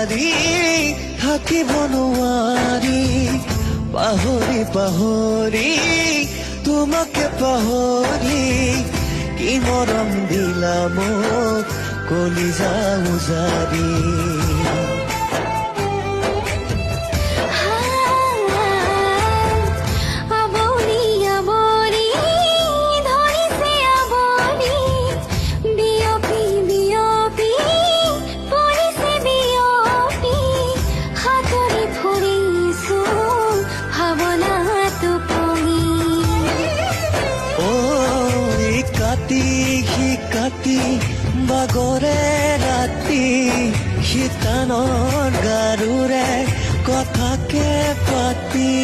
নোৱাৰি থাকিব নোৱাৰি পাহৰি পাহৰি তোমাকে পাহৰি কি মৰম দিলা মোক কলিজা উজাৰি কাটি বাগৰে ৰাতি শীতানৰ গাৰুৰে কথাকে পাতি